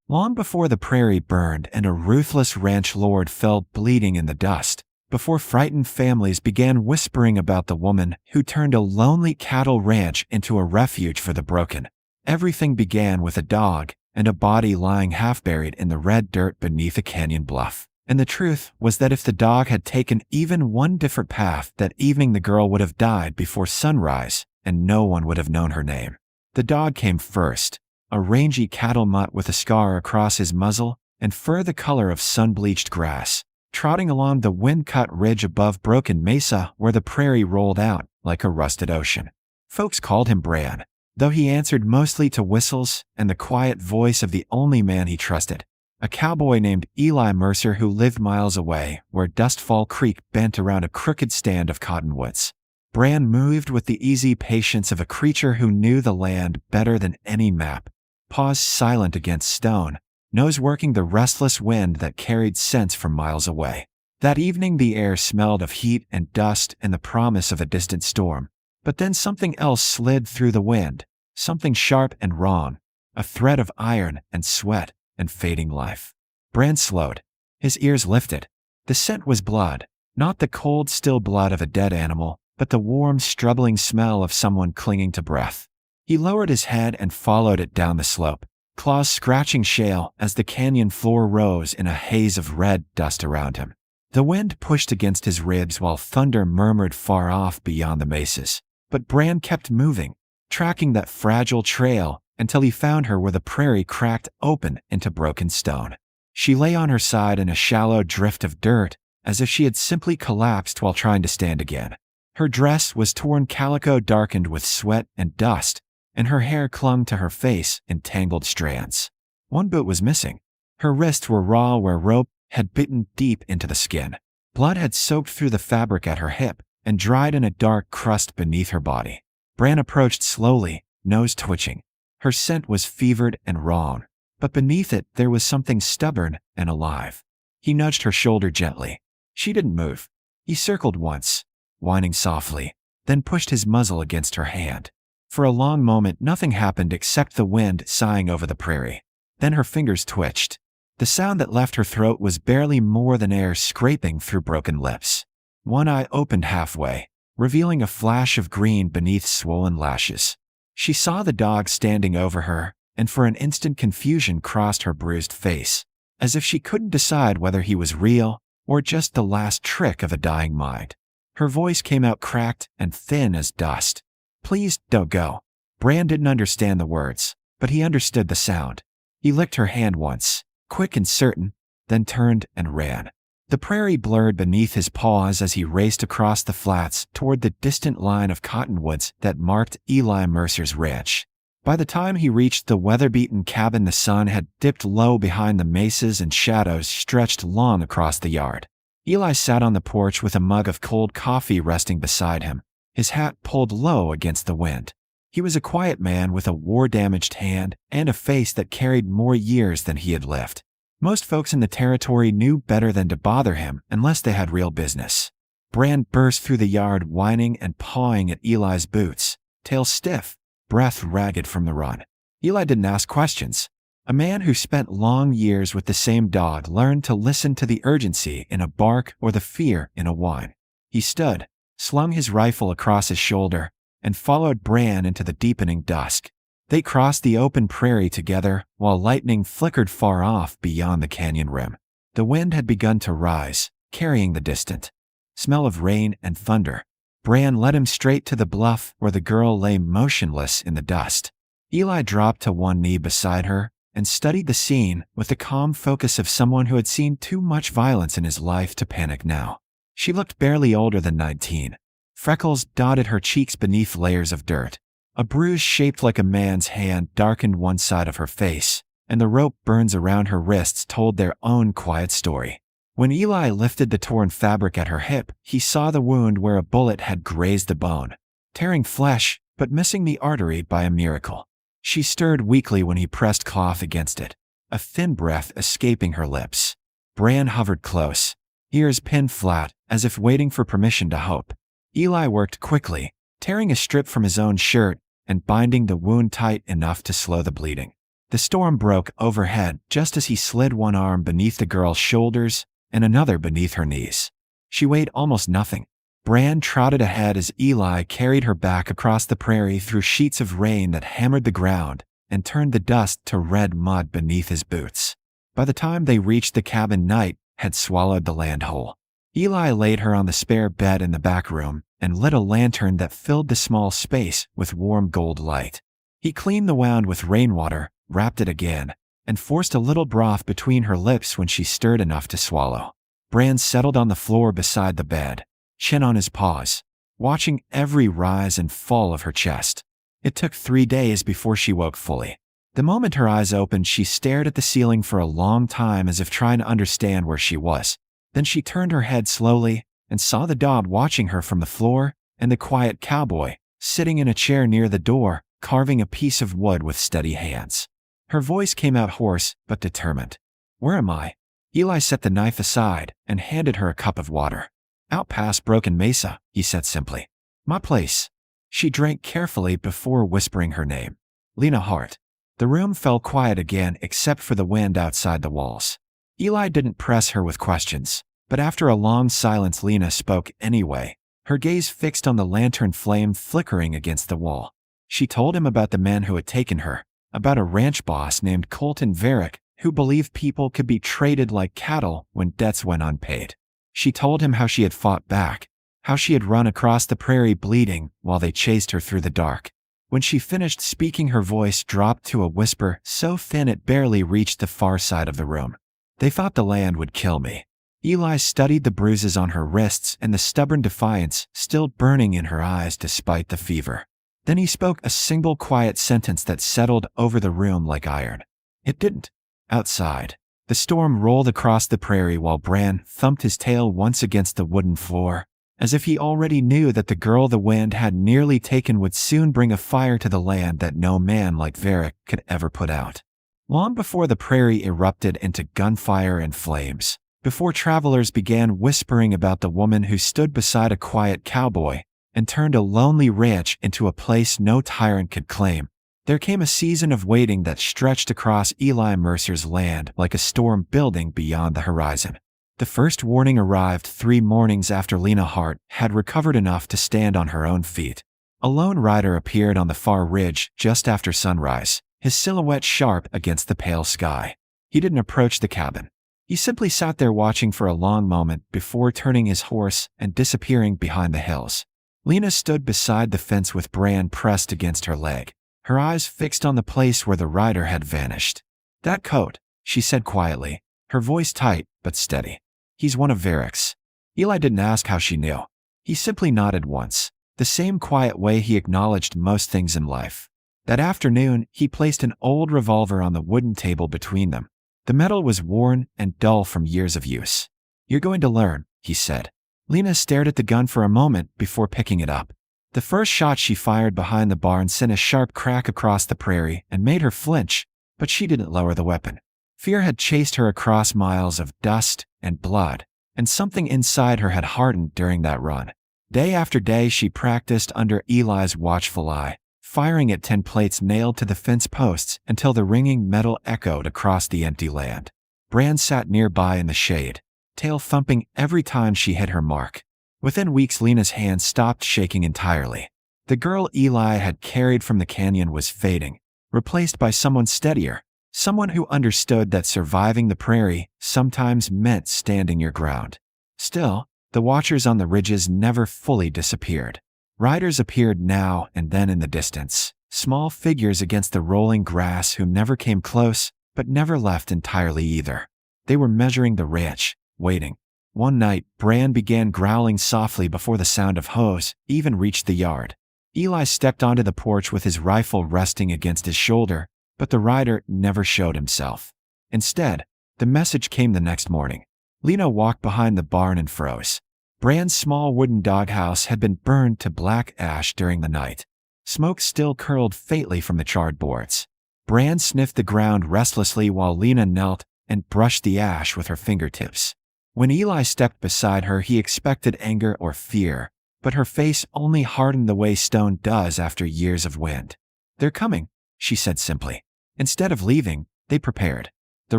Long before the prairie burned and a ruthless ranch lord fell bleeding in the dust, before frightened families began whispering about the woman who turned a lonely cattle ranch into a refuge for the broken, everything began with a dog and a body lying half-buried in the red dirt beneath a canyon bluff. And the truth was that if the dog had taken even one different path that evening, the girl would have died before sunrise, and no one would have known her name. The dog came first, a rangy cattle mutt with a scar across his muzzle and fur the color of sun-bleached grass, trotting along the wind-cut ridge above Broken Mesa where the prairie rolled out like a rusted ocean. Folks called him Bran, though he answered mostly to whistles and the quiet voice of the only man he trusted, a cowboy named Eli Mercer who lived miles away where Dustfall Creek bent around a crooked stand of cottonwoods. Bran moved with the easy patience of a creature who knew the land better than any map, paused silent against stone, nose working the restless wind that carried scents from miles away. That evening the air smelled of heat and dust and the promise of a distant storm. But then something else slid through the wind, something sharp and wrong, a thread of iron and sweat and fading life. Bran slowed. His ears lifted. The scent was blood, not the cold, still blood of a dead animal, but the warm, struggling smell of someone clinging to breath. He lowered his head and followed it down the slope, claws scratching shale as the canyon floor rose in a haze of red dust around him. The wind pushed against his ribs while thunder murmured far off beyond the mesas. But Bran kept moving, tracking that fragile trail until he found her where the prairie cracked open into broken stone. She lay on her side in a shallow drift of dirt, as if she had simply collapsed while trying to stand again. Her dress was torn calico darkened with sweat and dust, and her hair clung to her face in tangled strands. One boot was missing. Her wrists were raw where rope had bitten deep into the skin. Blood had soaked through the fabric at her hip and dried in a dark crust beneath her body. Bran approached slowly, nose twitching. Her scent was fevered and wrong, but beneath it there was something stubborn and alive. He nudged her shoulder gently. She didn't move. He circled once, whining softly, then pushed his muzzle against her hand. For a long moment nothing happened except the wind sighing over the prairie. Then her fingers twitched. The sound that left her throat was barely more than air scraping through broken lips. One eye opened halfway, revealing a flash of green beneath swollen lashes. She saw the dog standing over her, and for an instant confusion crossed her bruised face, as if she couldn't decide whether he was real or just the last trick of a dying mind. Her voice came out cracked and thin as dust. "Please don't go." Bran didn't understand the words, but he understood the sound. He licked her hand once, quick and certain, then turned and ran. The prairie blurred beneath his paws as he raced across the flats toward the distant line of cottonwoods that marked Eli Mercer's ranch. By the time he reached the weather-beaten cabin, the sun had dipped low behind the mesas and shadows stretched long across the yard. Eli sat on the porch with a mug of cold coffee resting beside him, his hat pulled low against the wind. He was a quiet man with a war-damaged hand and a face that carried more years than he had lived. Most folks in the territory knew better than to bother him unless they had real business. Bran burst through the yard whining and pawing at Eli's boots, tail stiff, breath ragged from the run. Eli didn't ask questions. A man who spent long years with the same dog learned to listen to the urgency in a bark or the fear in a whine. He stood, slung his rifle across his shoulder, and followed Bran into the deepening dusk. They crossed the open prairie together while lightning flickered far off beyond the canyon rim. The wind had begun to rise, carrying the distant smell of rain and thunder. Bran led him straight to the bluff where the girl lay motionless in the dust. Eli dropped to one knee beside her and studied the scene with the calm focus of someone who had seen too much violence in his life to panic now. She looked barely older than 19. Freckles dotted her cheeks beneath layers of dirt. A bruise shaped like a man's hand darkened one side of her face, and the rope burns around her wrists told their own quiet story. When Eli lifted the torn fabric at her hip, he saw the wound where a bullet had grazed the bone, tearing flesh but missing the artery by a miracle. She stirred weakly when he pressed cloth against it, a thin breath escaping her lips. Bran hovered close, ears pinned flat, as if waiting for permission to hope. Eli worked quickly, tearing a strip from his own shirt and binding the wound tight enough to slow the bleeding. The storm broke overhead just as he slid one arm beneath the girl's shoulders and another beneath her knees. She weighed almost nothing. Bran trotted ahead as Eli carried her back across the prairie through sheets of rain that hammered the ground and turned the dust to red mud beneath his boots. By the time they reached the cabin, night had swallowed the land whole. Eli laid her on the spare bed in the back room and lit a lantern that filled the small space with warm gold light. He cleaned the wound with rainwater, wrapped it again, and forced a little broth between her lips when she stirred enough to swallow. Bran settled on the floor beside the bed, chin on his paws, watching every rise and fall of her chest. It took 3 days before she woke fully. The moment her eyes opened, she stared at the ceiling for a long time as if trying to understand where she was. Then she turned her head slowly and saw the dog watching her from the floor and the quiet cowboy sitting in a chair near the door, carving a piece of wood with steady hands. Her voice came out hoarse but determined. "Where am I?" Eli set the knife aside and handed her a cup of water. "Out past Broken Mesa," he said simply. "My place." She drank carefully before whispering her name. "Lena Hart." The room fell quiet again except for the wind outside the walls. Eli didn't press her with questions, but after a long silence Lena spoke anyway, her gaze fixed on the lantern flame flickering against the wall. She told him about the man who had taken her, about a ranch boss named Colton Varick who believed people could be traded like cattle when debts went unpaid. She told him how she had fought back, how she had run across the prairie bleeding while they chased her through the dark. When she finished speaking, her voice dropped to a whisper so thin it barely reached the far side of the room. "They thought the land would kill me." Eli studied the bruises on her wrists and the stubborn defiance still burning in her eyes despite the fever. Then he spoke a single quiet sentence that settled over the room like iron. "It didn't." Outside, the storm rolled across the prairie while Bran thumped his tail once against the wooden floor, as if he already knew that the girl the wind had nearly taken would soon bring a fire to the land that no man like Varick could ever put out. Long before the prairie erupted into gunfire and flames, before travelers began whispering about the woman who stood beside a quiet cowboy and turned a lonely ranch into a place no tyrant could claim, there came a season of waiting that stretched across Eli Mercer's land like a storm building beyond the horizon. The first warning arrived 3 mornings after Lena Hart had recovered enough to stand on her own feet. A lone rider appeared on the far ridge just after sunrise, his silhouette sharp against the pale sky. He didn't approach the cabin. He simply sat there watching for a long moment before turning his horse and disappearing behind the hills. Lena stood beside the fence with Bran pressed against her leg, her eyes fixed on the place where the rider had vanished. "That coat," she said quietly, her voice tight but steady. "He's one of Varick's." Eli didn't ask how she knew. He simply nodded once, the same quiet way he acknowledged most things in life. That afternoon, he placed an old revolver on the wooden table between them. The metal was worn and dull from years of use. "You're going to learn," he said. Lena stared at the gun for a moment before picking it up. The first shot she fired behind the barn sent a sharp crack across the prairie and made her flinch, but she didn't lower the weapon. Fear had chased her across miles of dust and blood, and something inside her had hardened during that run. Day after day she practiced under Eli's watchful eye, firing at 10 plates nailed to the fence posts until the ringing metal echoed across the empty land. Bran sat nearby in the shade, tail thumping every time she hit her mark. Within weeks, Lena's hand stopped shaking entirely. The girl Eli had carried from the canyon was fading, replaced by someone steadier, someone who understood that surviving the prairie sometimes meant standing your ground. Still, the watchers on the ridges never fully disappeared. Riders appeared now and then in the distance, small figures against the rolling grass who never came close, but never left entirely either. They were measuring the ranch, waiting. One night, Bran began growling softly before the sound of hose even reached the yard. Eli stepped onto the porch with his rifle resting against his shoulder, but the rider never showed himself. Instead, the message came the next morning. Lena walked behind the barn and froze. Bran's small wooden doghouse had been burned to black ash during the night. Smoke still curled faintly from the charred boards. Bran sniffed the ground restlessly while Lena knelt and brushed the ash with her fingertips. When Eli stepped beside her, he expected anger or fear, but her face only hardened the way stone does after years of wind. "They're coming," she said simply. Instead of leaving, they prepared. The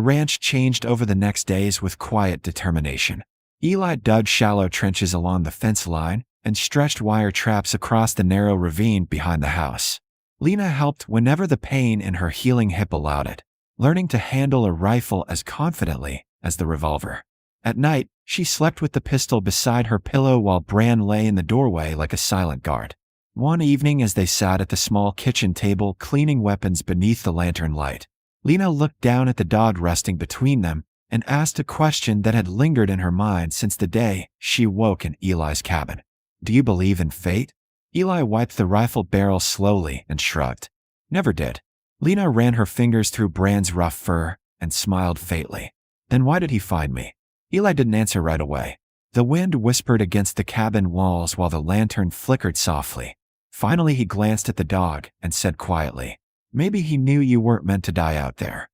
ranch changed over the next days with quiet determination. Eli dug shallow trenches along the fence line and stretched wire traps across the narrow ravine behind the house. Lena helped whenever the pain in her healing hip allowed it, learning to handle a rifle as confidently as the revolver. At night, she slept with the pistol beside her pillow while Bran lay in the doorway like a silent guard. One evening, as they sat at the small kitchen table cleaning weapons beneath the lantern light, Lena looked down at the dog resting between them and asked a question that had lingered in her mind since the day she woke in Eli's cabin. "Do you believe in fate?" Eli wiped the rifle barrel slowly and shrugged. "Never did." Lena ran her fingers through Bran's rough fur and smiled faintly. "Then why did he find me?" Eli didn't answer right away. The wind whispered against the cabin walls while the lantern flickered softly. Finally, he glanced at the dog and said quietly, "Maybe he knew you weren't meant to die out there."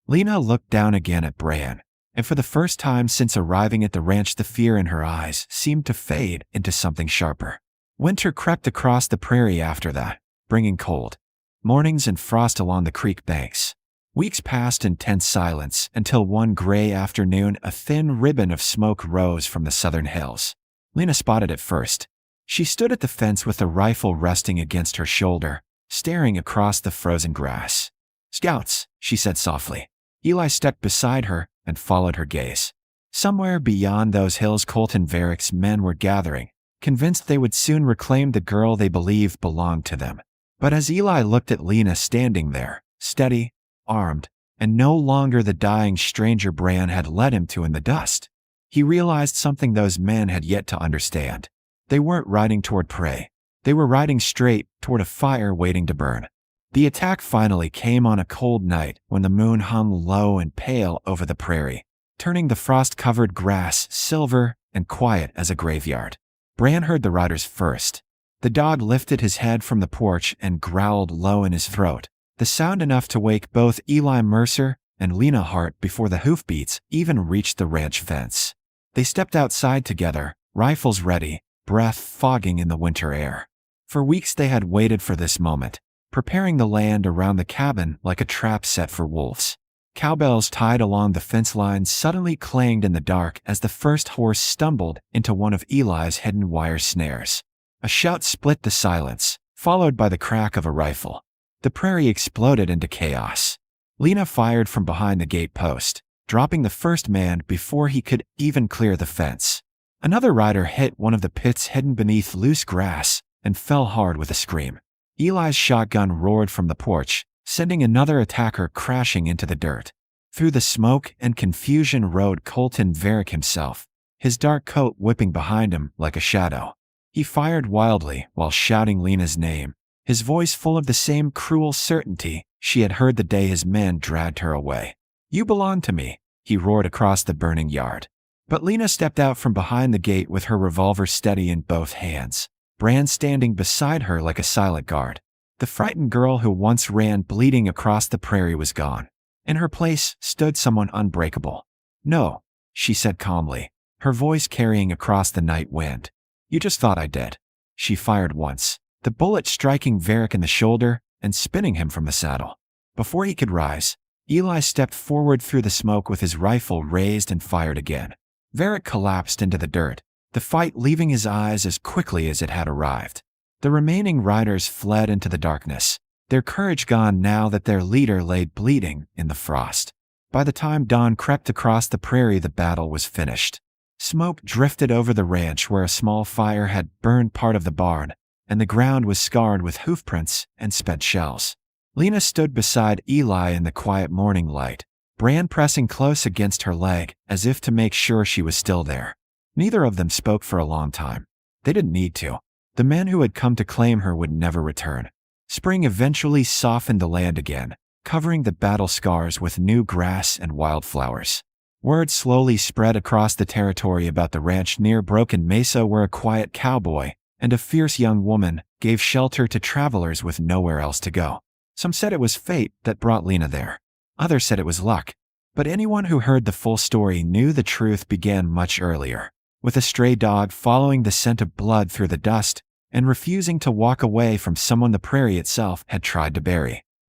Lena looked down again at Bran, and for the first time since arriving at the ranch, the fear in her eyes seemed to fade into something sharper. Winter crept across the prairie after that, bringing cold mornings and frost along the creek banks. Weeks passed in tense silence until one gray afternoon a thin ribbon of smoke rose from the southern hills. Lena spotted it first. She stood at the fence with the rifle resting against her shoulder, staring across the frozen grass. "Scouts," she said softly. Eli stepped beside her and followed her gaze. Somewhere beyond those hills, Colton Varick's men were gathering, convinced they would soon reclaim the girl they believed belonged to them. But as Eli looked at Lena standing there, steady, armed, and no longer the dying stranger Bran had led him to in the dust, he realized something those men had yet to understand. They weren't riding toward prey. They were riding straight toward a fire waiting to burn. The attack finally came on a cold night when the moon hung low and pale over the prairie, turning the frost-covered grass silver and quiet as a graveyard. Bran heard the riders first. The dog lifted his head from the porch and growled low in his throat, the sound enough to wake both Eli Mercer and Lena Hart before the hoofbeats even reached the ranch fence. They stepped outside together, rifles ready, breath fogging in the winter air. For weeks they had waited for this moment, preparing the land around the cabin like a trap set for wolves. Cowbells tied along the fence lines suddenly clanged in the dark as the first horse stumbled into one of Eli's hidden wire snares. A shout split the silence, followed by the crack of a rifle. The prairie exploded into chaos. Lena fired from behind the gate post, dropping the first man before he could even clear the fence. Another rider hit one of the pits hidden beneath loose grass and fell hard with a scream. Eli's shotgun roared from the porch, sending another attacker crashing into the dirt. Through the smoke and confusion rode Colton Varick himself, his dark coat whipping behind him like a shadow. He fired wildly while shouting Lena's name, his voice full of the same cruel certainty she had heard the day his men dragged her away. "You belong to me," he roared across the burning yard. But Lena stepped out from behind the gate with her revolver steady in both hands, Bran standing beside her like a silent guard. The frightened girl who once ran bleeding across the prairie was gone. In her place stood someone unbreakable. "No," she said calmly, her voice carrying across the night wind. "You just thought I did." She fired once, the bullet striking Varick in the shoulder and spinning him from the saddle. Before he could rise, Eli stepped forward through the smoke with his rifle raised and fired again. Varick collapsed into the dirt, the fight leaving his eyes as quickly as it had arrived. The remaining riders fled into the darkness, their courage gone now that their leader lay bleeding in the frost. By the time dawn crept across the prairie, the battle was finished. Smoke drifted over the ranch where a small fire had burned part of the barn, and the ground was scarred with hoofprints and spent shells. Lena stood beside Eli in the quiet morning light, Bran pressing close against her leg as if to make sure she was still there. Neither of them spoke for a long time. They didn't need to. The men who had come to claim her would never return. Spring eventually softened the land again, covering the battle scars with new grass and wildflowers. Word slowly spread across the territory about the ranch near Broken Mesa where a quiet cowboy and a fierce young woman gave shelter to travelers with nowhere else to go. Some said it was fate that brought Lena there. Others said it was luck. But anyone who heard the full story knew the truth began much earlier, with a stray dog following the scent of blood through the dust and refusing to walk away from someone the prairie itself had tried to bury.